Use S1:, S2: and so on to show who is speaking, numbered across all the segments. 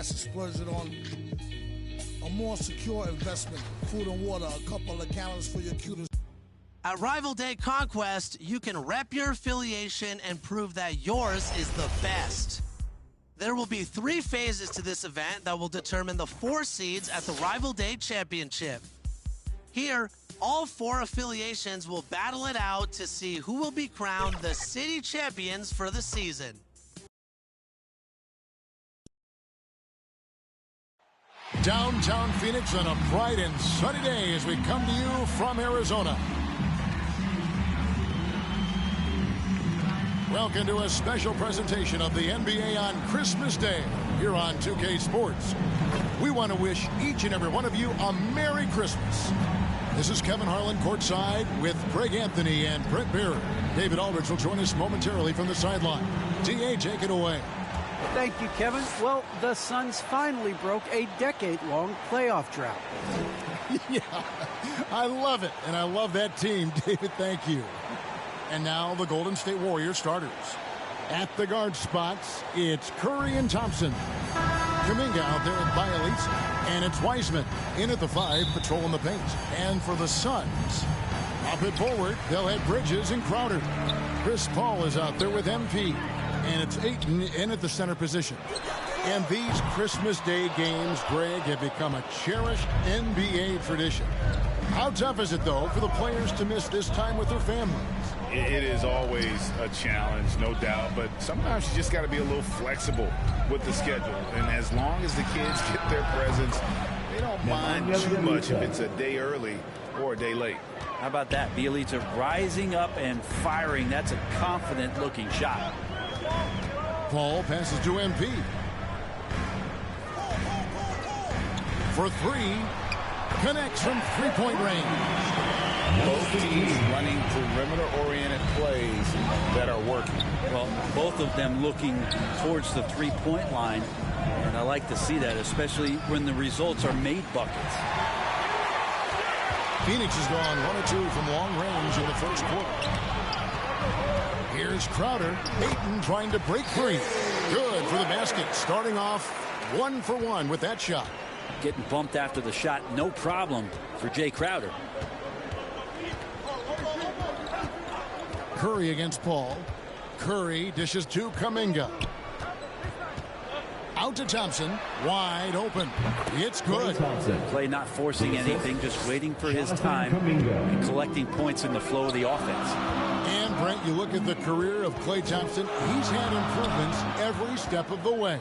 S1: cash and splurge it on a more secure investment, food and water, a couple of calendars for your cutest.
S2: At Rival Day Conquest, you can rep your affiliation and prove that yours is the best. There will be 3 phases to this event that will determine the 4 seeds at the Rival Day Championship. Here, all 4 affiliations will battle it out to see who will be crowned the city champions for the season.
S3: Downtown Phoenix on a bright and sunny day as we come to you from Arizona. Welcome to a special presentation of the NBA on Christmas Day here on 2K Sports. We want to wish each and every one of you a Merry Christmas. This is Kevin Harlan courtside with Greg Anthony and Brent Beard. David Aldridge will join us momentarily from the sideline. DA, take it away.
S4: Thank you, Kevin. Well, the Suns finally broke a decade-long playoff drought.
S3: Yeah, I love it, and I love that team. David, thank you. And now the Golden State Warriors starters. At the guard spots, it's Curry and Thompson. Kuminga out there at Bielitsa. And it's Wiseman in at the 5, patrolling the paint. And for the Suns, up at forward, they'll have Bridges and Crowder. Chris Paul is out there with MP. And it's Ayton in at the center position. And these Christmas Day games, Greg, have become a cherished NBA tradition. How tough is it, though, for the players to miss this time with their families?
S5: It is always a challenge, no doubt, but sometimes you just got to be a little flexible with the schedule. And as long as the kids get their presents, they don't mind too much if it's a day early or a day late.
S6: How about that? Bielitsa rising up and firing. That's a confident-looking shot.
S3: Paul passes to MP. For 3, connects from three-point range.
S5: Both teams running perimeter-oriented plays that are working.
S6: Well, both of them looking towards the three-point line, and I like to see that, especially when the results are made buckets.
S3: Phoenix has gone 1 or 2 from long range in the first quarter. Here's Crowder. Ayton trying to break free. Good for the basket. Starting off 1 for 1 with that shot.
S6: Getting bumped after the shot, no problem for Jay Crowder.
S3: Curry against Paul. Curry dishes to Kuminga. Out to Thompson. Wide open. It's good.
S6: Play not forcing anything, just waiting for his time and collecting points in the flow of the offense.
S3: And, Brent, you look at the career of Klay Thompson. He's had improvements every step of the way.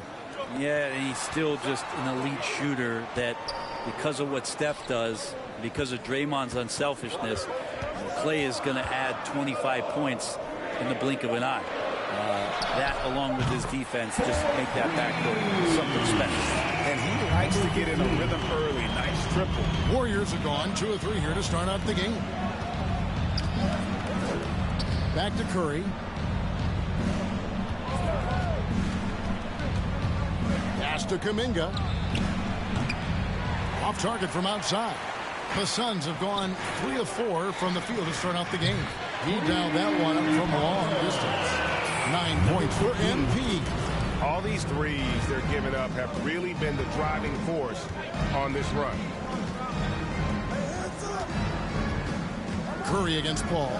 S6: Yeah, and he's still just an elite shooter that, because of what Steph does, because of Draymond's unselfishness, Klay is going to add 25 points in the blink of an eye. That, along with his defense, just make that backcourt something special.
S5: And he likes to get in a rhythm early. Nice triple.
S3: Warriors are gone 2 or 3 here to start out the game. Back to Curry. Pass to Kuminga. Off target from outside. The Suns have gone 3 of 4 from the field to start out the game. He dialed that one up from long distance. 9 points for MP.
S5: All these threes they're giving up have really been the driving force on this run.
S3: Curry against Paul.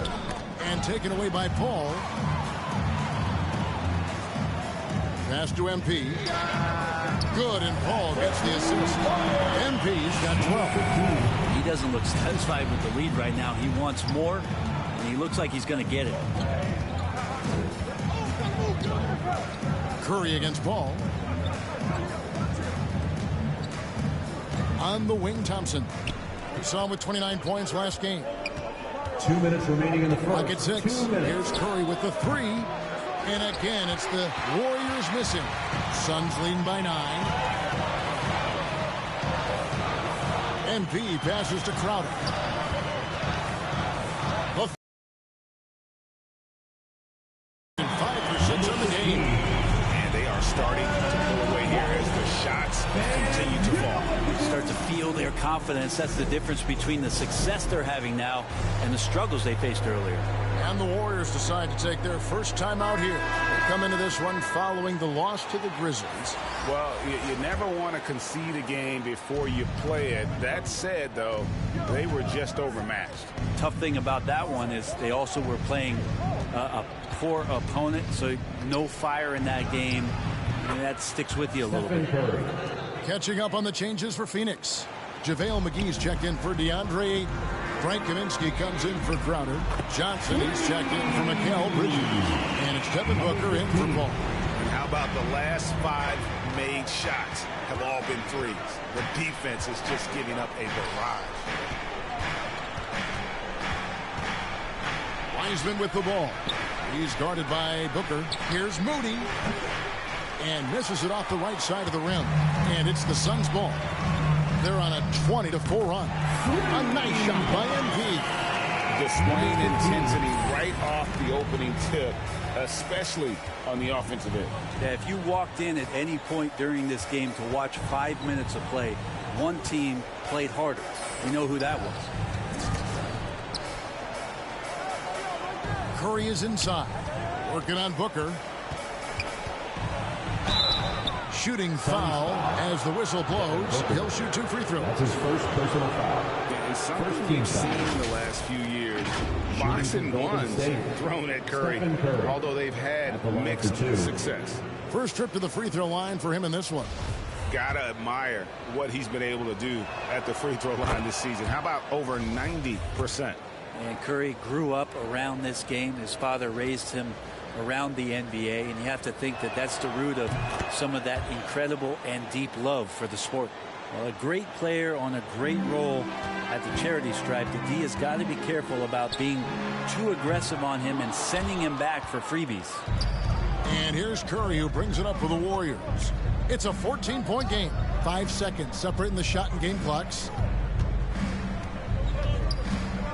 S3: And taken away by Paul. Pass to MP. Good, and Paul gets the assist. MP's got 12.
S6: He doesn't look satisfied with the lead right now. He wants more, and he looks like he's going to get it.
S3: Curry against Paul. On the wing, Thompson. We saw him with 29 points last game.
S7: 2 minutes remaining in the first.
S3: Clock at 6. Here's Curry with the 3. And again, it's the Warriors missing. Suns leading by 9. MP passes to Crowder. 5% on the game.
S5: And they are starting to pull away here as the shots continue to fall.
S6: Start to feel their confidence. That's the difference between the success they're having now and the struggles they faced earlier.
S3: And the Warriors decide to take their first time out here. come into this one following the loss to the Grizzlies.
S5: Well, you never want to concede a game before you play it. That said, though, they were just overmatched.
S6: Tough thing about that one is they also were playing a poor opponent, so no fire in that game, and that sticks with you a little bit.
S3: Catching up on the changes for Phoenix. JaVale McGee's checked in for DeAndre Ayton. Frank Kaminsky comes in for Crowder. Johnson, he's checked in for Mikal Bridges. And it's Devin Booker in for Paul.
S5: And how about the last 5 made shots have all been threes? The defense is just giving up a barrage.
S3: Wiseman with the ball. He's guarded by Booker. Here's Moody. And misses it off the right side of the rim. And it's the Suns' ball. They're on a 20-4 run. A nice shot by MP.
S5: Displaying intensity right off the opening tip, especially on the offensive end.
S6: Yeah, if you walked in at any point during this game to watch 5 minutes of play, one team played harder. You know who that was.
S3: Curry is inside. Working on Booker. Shooting foul as the whistle blows. He'll shoot 2 free throws.
S7: That's his first personal foul.
S5: And something we've seen in the last few years, boxing ones thrown at Curry, although they've had mixed success.
S3: First trip to the free throw line for him in this one.
S5: Gotta admire what he's been able to do at the free throw line this season. How about over 90%?
S6: And Curry grew up around this game. His father raised him around the NBA, and you have to think that that's the root of some of that incredible and deep love for the sport. Well, a great player on a great role at the charity stripe. The D has got to be careful about being too aggressive on him and sending him back for freebies.
S3: And here's Curry, who brings it up for the Warriors. It's a 14-point game. 5 seconds separating the shot and game clocks.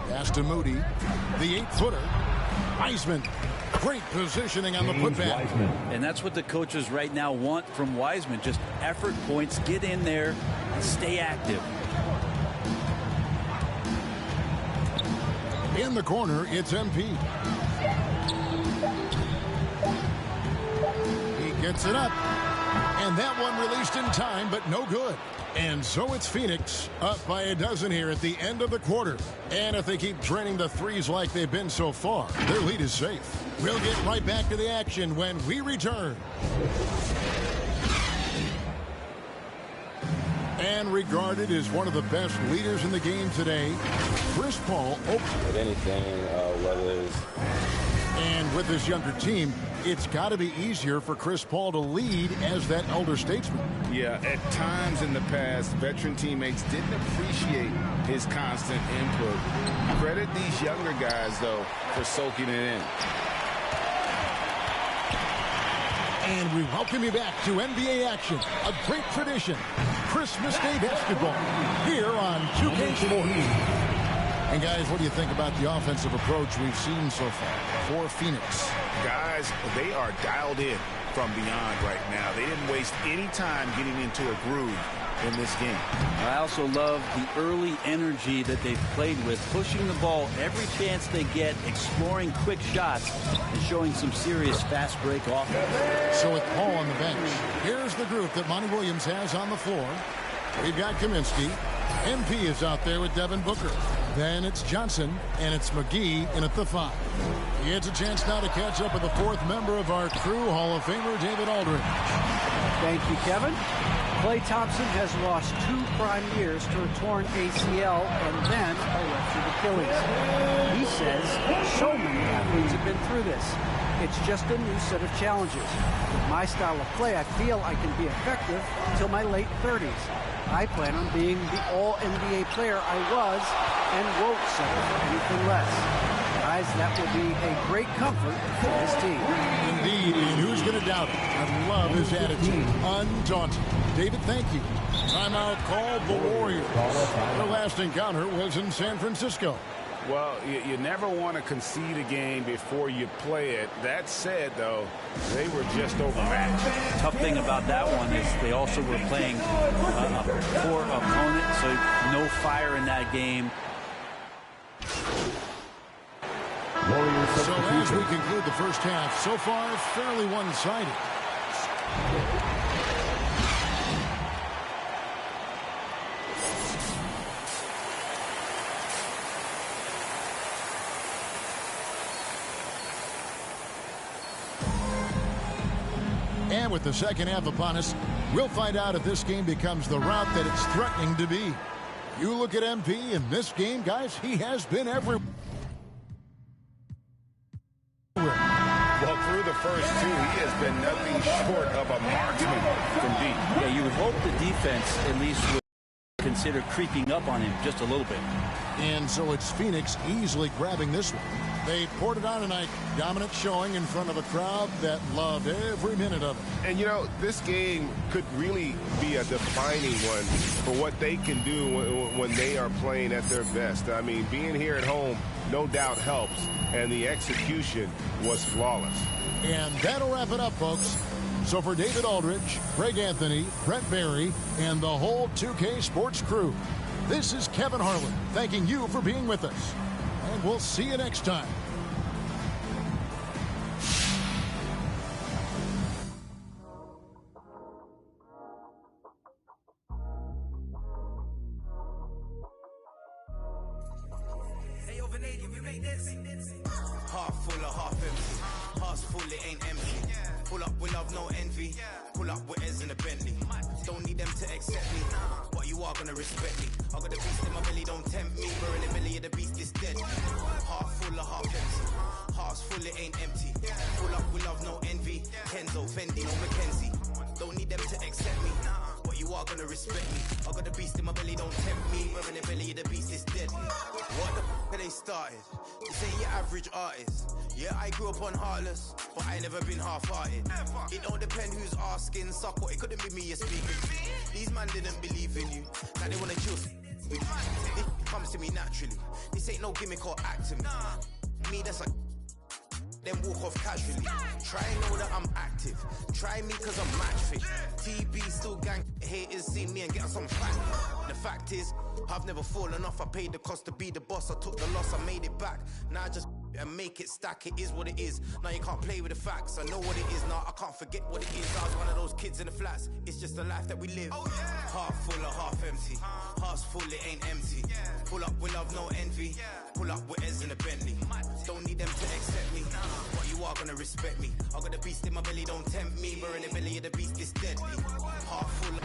S3: Pass to Moody. The 8-footer. Wiseman. Great positioning on the putback.
S6: And that's what the coaches right now want from Wiseman. Just effort points. Get in there and stay active.
S3: In the corner, it's MP. He gets it up. And that one released in time, but no good. And so it's Phoenix up by a dozen here at the end of the quarter. And if they keep draining the threes like they've been so far, their lead is safe. We'll get right back to the action when we return. And regarded as one of the best leaders in the game today, Chris Paul.
S8: If anything, whether it's...
S3: And with this younger team, it's got to be easier for Chris Paul to lead as that elder statesman.
S5: Yeah, at times in the past, veteran teammates didn't appreciate his constant input. Credit these younger guys, though, for soaking it in.
S3: And we welcome you back to NBA action, a great tradition. Christmas Day basketball here on 2K Sports. And guys, what do you think about the offensive approach we've seen so far for Phoenix?
S5: Guys, they are dialed in from beyond right now. They didn't waste any time getting into a groove in this game.
S6: I also love the early energy that they've played with, pushing the ball every chance they get, exploring quick shots, and showing some serious fast break offense.
S3: So with Paul on the bench, here's the group that Monty Williams has on the floor. We've got Kaminsky. MP is out there with Devin Booker. Then it's Johnson, and it's McGee in at the 5. He gets a chance now to catch up with the 4th member of our crew, Hall of Famer David Aldridge.
S4: Thank you, Kevin. Klay Thompson has lost 2 prime years to a torn ACL and then a ruptured Achilles. He says so many athletes have been through this. It's just a new set of challenges. With my style of play, I feel I can be effective until my late 30s. I plan on being the all-NBA player I was and won't settle for anything less. Guys, that will be a great comfort for this team.
S3: Indeed, and who's going to doubt it? I love his attitude. Undaunted. David, thank you. Timeout called the Warriors. Their last encounter was in San Francisco.
S5: Well, you never want to concede a game before you play it. That said, though, they were just overmatched.
S6: Tough thing about that one is they also were playing a poor opponent, so no fire in that game.
S7: Warriors
S3: So as we conclude the first half, so far fairly one-sided. And with the second half upon us, we'll find out if this game becomes the route that it's threatening to be. You look at MP in this game, guys, he has been everywhere.
S5: Well, through the first two, he has been nothing short of a marksman from deep.
S6: Yeah, you would hope the defense at least would consider creeping up on him just a little bit.
S3: And so it's Phoenix easily grabbing this one. They poured it on tonight. Dominant showing in front of a crowd that loved every minute of it.
S9: And, you know, this game could really be a defining one for what they can do when they are playing at their best. I mean, being here at home no doubt helps, and the execution was flawless.
S3: And that'll wrap it up, folks. So for David Aldridge, Greg Anthony, Brent Barry, and the whole 2K Sports crew, this is Kevin Harlan thanking you for being with us. And we'll see you next time.
S10: Half full or half empty. Hearts full, it ain't empty. Pull up with love, no envy. Pull up with Ez in a Bentley. Don't need them to accept me, but you are gonna respect me. I got the beast in my belly, don't tempt me. We're in the belly of the beast, is dead. Half full or half empty. Hearts full, it ain't empty. Pull up with love, no envy. Kenzo, Fendi, no Mackenzie. Don't need them to accept me, but you are gonna respect me. I got the beast in my belly, don't tempt me. We're in the belly of the beast, is dead. What the f*** are they started? This ain't your average artist. Yeah, I grew up on Heartless, but I never been half-hearted. It don't depend who's asking, suck what, it couldn't be me you're speaking. These man didn't believe in you, now they wanna chill with you. This comes to me naturally. This ain't no gimmick or acting. Me, that's like then walk off casually. Try and know that I'm active. Try me cause I'm match fit. TB still gang haters see me and get us some fat. The fact is, I've never fallen off. I paid the cost to be the boss. I took the loss, I made it back. Now I just and make it stack. It is what it is. Now you can't play with the facts. I know what it is now. I can't forget what it is. I was one of those kids in the flats. It's just the life that we live. Half full or half empty. Heart's full, it ain't empty. Pull up with love, no envy. Pull up with Ez in a Bentley. Don't need them to accept me, but you are gonna respect me. I got the beast in my belly, don't tempt me. We're in the belly of the beast, is deadly. Half full.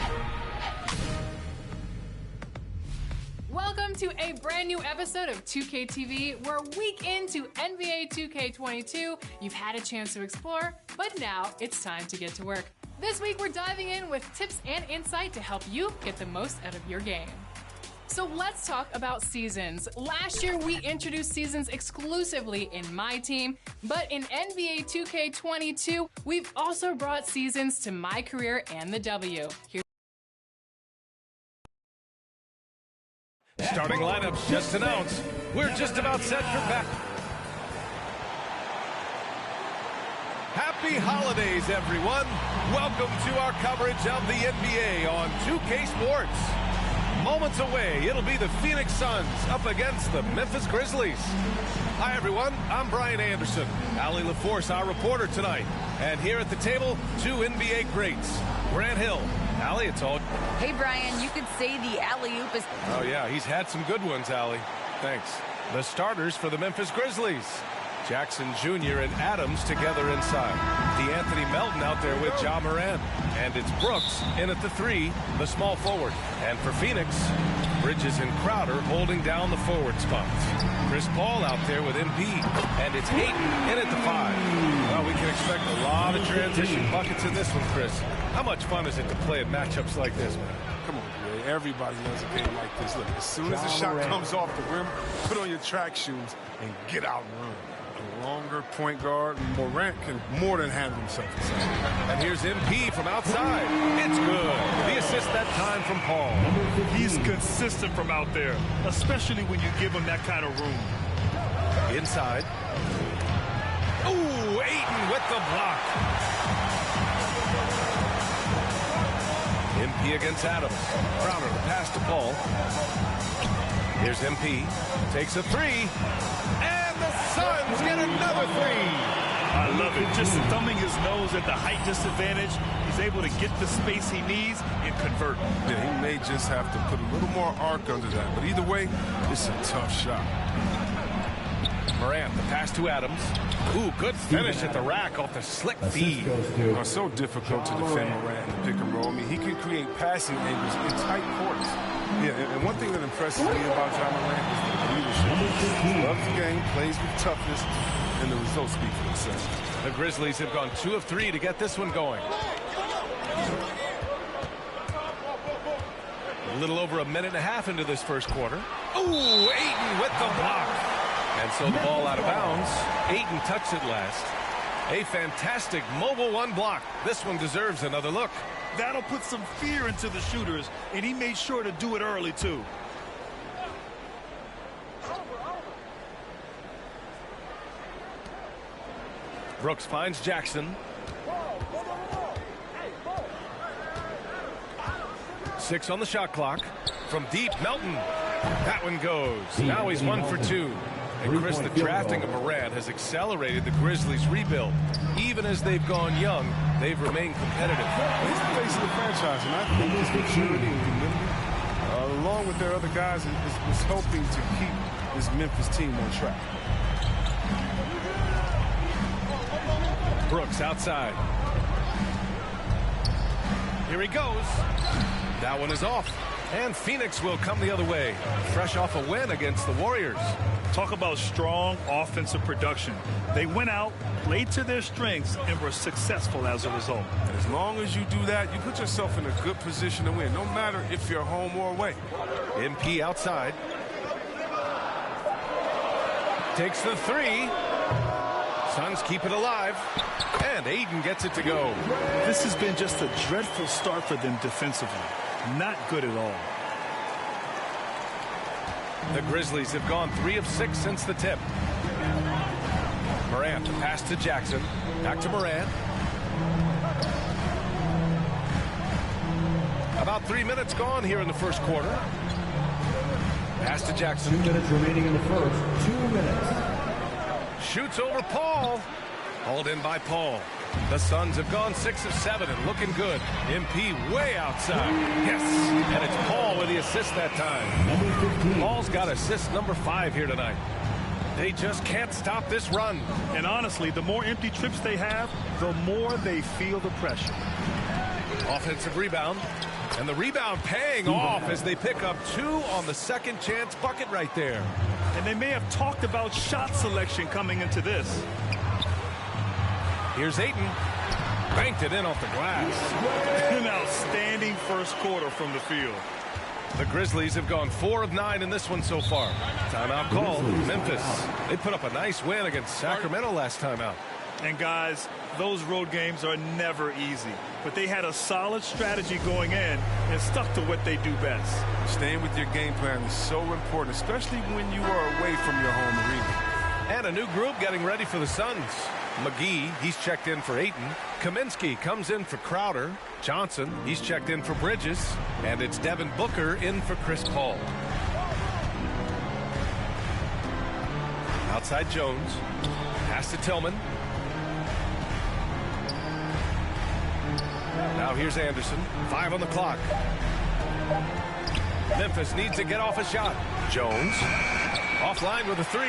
S11: Welcome to a brand new episode of 2K TV. We're a week into NBA 2K22. You've had a chance to explore, but now it's time to get to work. This week we're diving in with tips and insight to help you get the most out of your game. So let's talk about seasons. Last year we introduced seasons exclusively in my team, but in NBA 2K22 we've also brought seasons to my career and the W.
S12: Starting lineups just announced. We're just about set for back. Happy holidays, everyone. Welcome to our coverage of the NBA on 2K Sports. Moments away, it'll be the Phoenix Suns up against the Memphis Grizzlies. Hi, everyone. I'm Brian Anderson. Allie LaForce, our reporter tonight. And here at the table, two NBA greats. Grant Hill. Allie, it's all...
S13: Hey, Brian, you could say the alley-oop is...
S12: Oh, yeah, he's had some good ones, Allie. Thanks. The starters for the Memphis Grizzlies. Jackson Jr. and Adams together inside. DeAnthony Melton out there with Ja Morant. And it's Brooks in at the three, the small forward. And for Phoenix, Bridges and Crowder holding down the forward spots. Chris Paul out there with MP. And it's Hayden in at the five. Well, we can expect a lot of transition buckets in this one, Chris. How much fun is it to play in matchups like this, man?
S14: Come on, man. Everybody loves a game like this. Look, as soon as the shot comes off the rim, put on your track shoes and get out and run. A longer point guard, Morant can more than handle himself.
S12: And here's MP from outside. It's good. The assist that time from Paul.
S15: He's consistent from out there, especially when you give him that kind of room.
S12: Inside. Ooh, Ayton with the block. MP against Adams. Crowder to pass to Paul. Here's MP. Takes a three. And the Suns get another for three.
S15: I love it. Just thumbing his nose at the height disadvantage. He's able to get the space he needs and convert.
S14: Yeah, he may just have to put a little more arc under that. But either way, it's a tough shot.
S12: Morant, the pass to Adams. Ooh, good finish at the rack off the slick feed.
S14: It's so difficult to defend Morant in the pick and roll. I mean, he can create passing angles in tight quarters. Yeah, and one thing that impresses me about John Morant is the leadership. He loves the game, plays with toughness, and the results speak for themselves.
S12: The Grizzlies have gone 2 of 3 to get this one going. A little over a minute and a half into this first quarter. Ooh, Ayton with the block. And so the ball out of bounds. Ayton touched it last. A fantastic mobile one block. This one deserves another look.
S15: That'll put some fear into the shooters, and he made sure to do it early, too.
S12: Brooks finds Jackson. 6 on the shot clock. From deep, Melton. That one goes. Now he's 1 for 2. And Chris, the drafting of Morant has accelerated the Grizzlies' rebuild. Even as they've gone young, they've remained competitive.
S14: He's the face of the franchise, and I think his maturity and humility, along with their other guys, is helping to keep this Memphis team on track.
S12: Brooks outside. Here he goes. That one is off. And Phoenix will come the other way, fresh off a win against the Warriors.
S15: Talk about strong offensive production. They went out, played to their strengths, and were successful as a result.
S14: As long as you do that, you put yourself in a good position to win, no matter if you're home or away.
S12: MP outside. Takes the 3. Suns keep it alive. And Ayton gets it to go.
S15: This has been just a dreadful start for them defensively. Not good at all.
S12: The Grizzlies have gone 3 of 6 since the tip. Morant, the pass to Jackson. Back to Morant. About 3 minutes gone here in the first quarter. Pass to Jackson.
S7: 2 minutes remaining in the first. 2 minutes.
S12: Shoots over Paul. Hauled in by Paul. The Suns have gone 6 of 7 and looking good. MP way outside. Yes. And it's Paul with the assist that time. Paul's got assist number 5 here tonight. They just can't stop this run.
S15: And honestly, the more empty trips they have, the more they feel the pressure.
S12: Offensive rebound. And the rebound paying off as they pick up 2 on the second chance bucket right there.
S15: And they may have talked about shot selection coming into this.
S12: Here's Ayton. Banked it in off the glass.
S15: An outstanding first quarter from the field.
S12: The Grizzlies have gone 4 of 9 in this one so far. Timeout called. Memphis. They put up a nice win against Sacramento last time out.
S15: And guys, those road games are never easy. But they had a solid strategy going in and stuck to what they do best.
S14: Staying with your game plan is so important, especially when you are away from your home arena.
S12: And a new group getting ready for the Suns. McGee, he's checked in for Ayton. Kaminsky comes in for Crowder. Johnson, he's checked in for Bridges. And it's Devin Booker in for Chris Paul. Outside Jones. Pass to Tillman. Now here's Anderson. 5 on the clock. Memphis needs to get off a shot. Jones. Offline with a 3.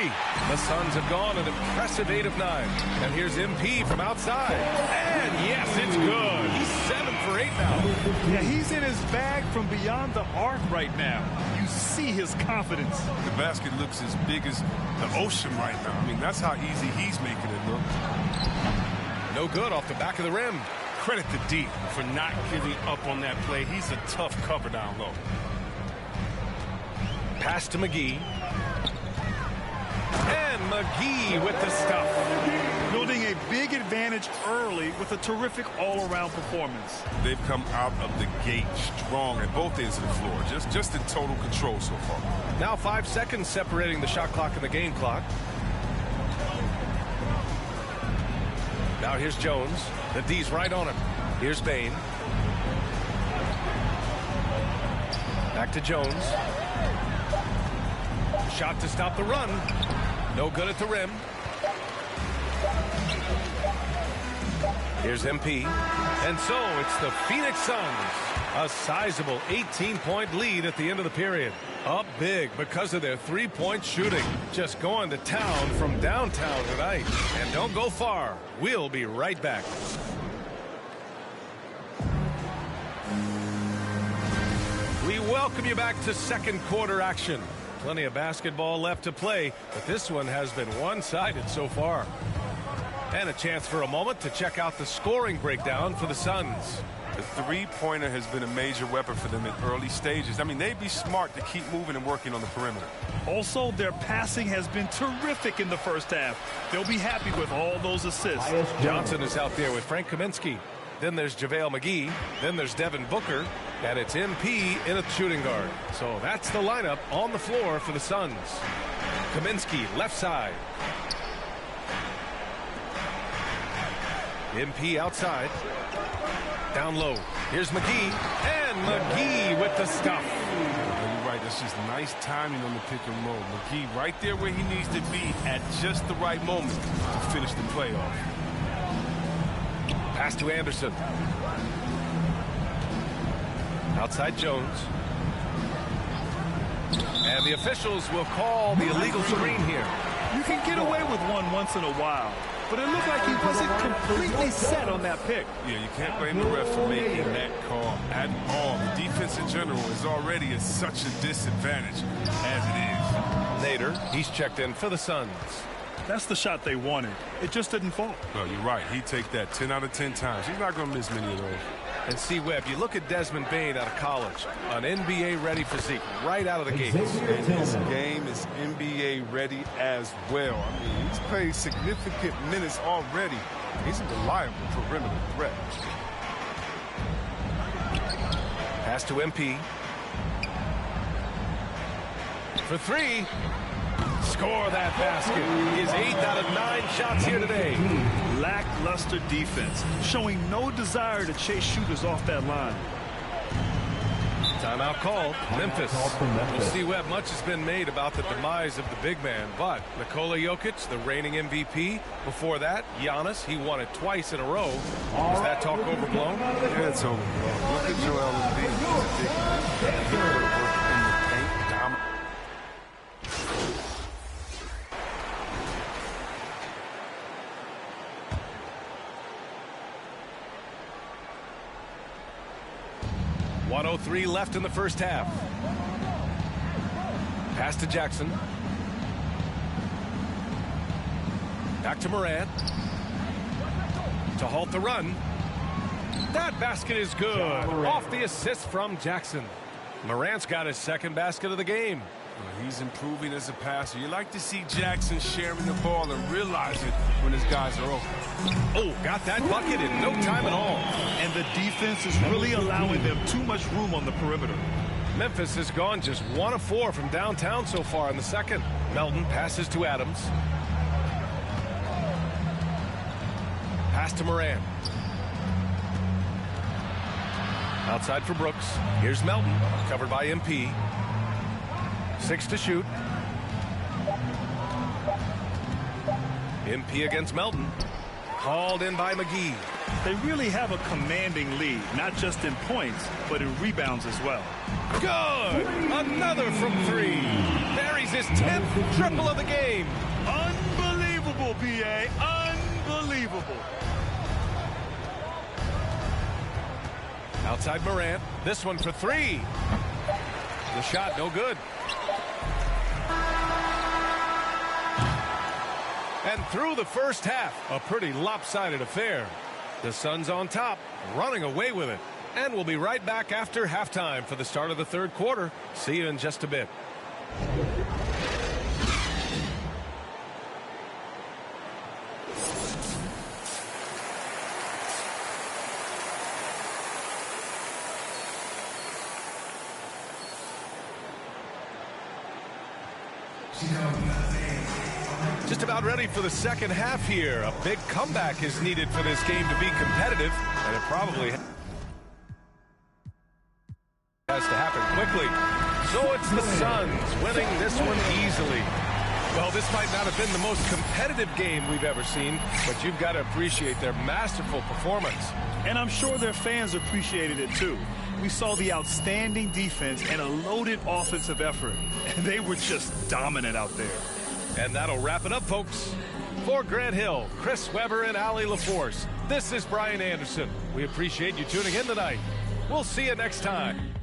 S12: The Suns have gone an impressive 8 of 9. And here's MP from outside. And yes, it's good. He's 7 for 8 now.
S15: Yeah, he's in his bag from beyond the arc right now. You see his confidence.
S14: The basket looks as big as the ocean right now. I mean, that's how easy he's making it look.
S12: No good off the back of the rim.
S14: Credit to D for not giving up on that play. He's a tough cover down low.
S12: Pass to McGee. And McGee with the stuff.
S15: Building a big advantage early with a terrific all-around performance.
S14: They've come out of the gate strong at both ends of the floor. Just in total control so far.
S12: Now 5 seconds separating the shot clock and the game clock. Now here's Jones. The D's right on him. Here's Bain. Back to Jones. Shot to stop the run. No good at the rim. Here's MP. And so it's the Phoenix Suns. A sizable 18-point lead at the end of the period. Up big because of their three-point shooting. Just going to town from downtown tonight. And don't go far. We'll be right back. We welcome you back to second quarter action. Plenty of basketball left to play, but this one has been one-sided so far. And a chance for a moment to check out the scoring breakdown for the Suns.
S14: The three-pointer has been a major weapon for them in early stages. I mean, they'd be smart to keep moving and working on the perimeter.
S15: Also, their passing has been terrific in the first half. They'll be happy with all those assists.
S12: Johnson is out there with Frank Kaminsky. Then there's JaVale McGee. Then there's Devin Booker. And it's MP in a shooting guard. So that's the lineup on the floor for the Suns. Kaminsky, left side. MP outside. Down low. Here's McGee. And McGee with the stuff.
S14: You're right. That's just nice timing on the pick and roll. McGee right there where he needs to be at just the right moment to finish the playoff.
S12: Pass to Anderson. Outside Jones. And the officials will call the illegal screen here.
S15: You can get away with one once in a while, but it looked like he wasn't completely set on that pick.
S14: Yeah, you can't blame the ref for making that call at all. The defense in general is already at such a disadvantage as it is.
S12: Nader, he's checked in for the Suns.
S15: That's the shot they wanted. It just didn't fall.
S14: No, you're right. He'd take that 10 out of 10 times. He's not going to miss many of those.
S12: And see, Webb, you look at Desmond Bane out of college, an NBA-ready physique right out of the gate.
S14: And his game is NBA-ready as well. I mean, he's played significant minutes already. He's a reliable perimeter threat.
S12: Pass to MP. For three. Score that basket. His 8 out of 9 shots here today.
S15: Lackluster defense, showing no desire to chase shooters off that line.
S12: Timeout called. Memphis. We'll see, Webb, much has been made about the demise of the big man, but Nikola Jokic, the reigning MVP. Before that, Giannis, he won it twice in a row. Is that talk overblown?
S14: Yeah, it's overblown. Look at Joel Embiid. He's a big man.
S12: .03 left in the first half. Pass to Jackson. Back to Morant. To halt the run. That basket is good. Off the assist from Jackson. Morant's got his second basket of the game.
S14: He's improving as a passer. You like to see Jackson sharing the ball and realize it when his guys are open.
S12: Oh, got that bucket in no time at all.
S15: And the defense is really allowing them too much room on the perimeter.
S12: Memphis has gone just 1 of 4 from downtown so far in the second. Melton passes to Adams. Pass to Morant. Outside for Brooks. Here's Melton, covered by MP. 6 to shoot. MP against Melton. Called in by McGee.
S15: They really have a commanding lead, not just in points, but in rebounds as well.
S12: Good! Another from 3. Buries his 10th triple of the game.
S15: Unbelievable, B.A. Unbelievable.
S12: Outside Morant. This one for 3. The shot no good. And through the first half, a pretty lopsided affair. The Suns on top, running away with it. And we'll be right back after halftime for the start of the third quarter. See you in just a bit. Just about ready for the second half here. A big comeback is needed for this game to be competitive, and it probably has to happen quickly. So it's the Suns winning this one easily. Well, this might not have been the most competitive game we've ever seen, but you've got to appreciate their masterful performance.
S15: And I'm sure their fans appreciated it too. We saw the outstanding defense and a loaded offensive effort, and they were just dominant out there.
S12: And that'll wrap it up, folks. For Grant Hill, Chris Webber, and Allie LaForce, this is Brian Anderson. We appreciate you tuning in tonight. We'll see you next time.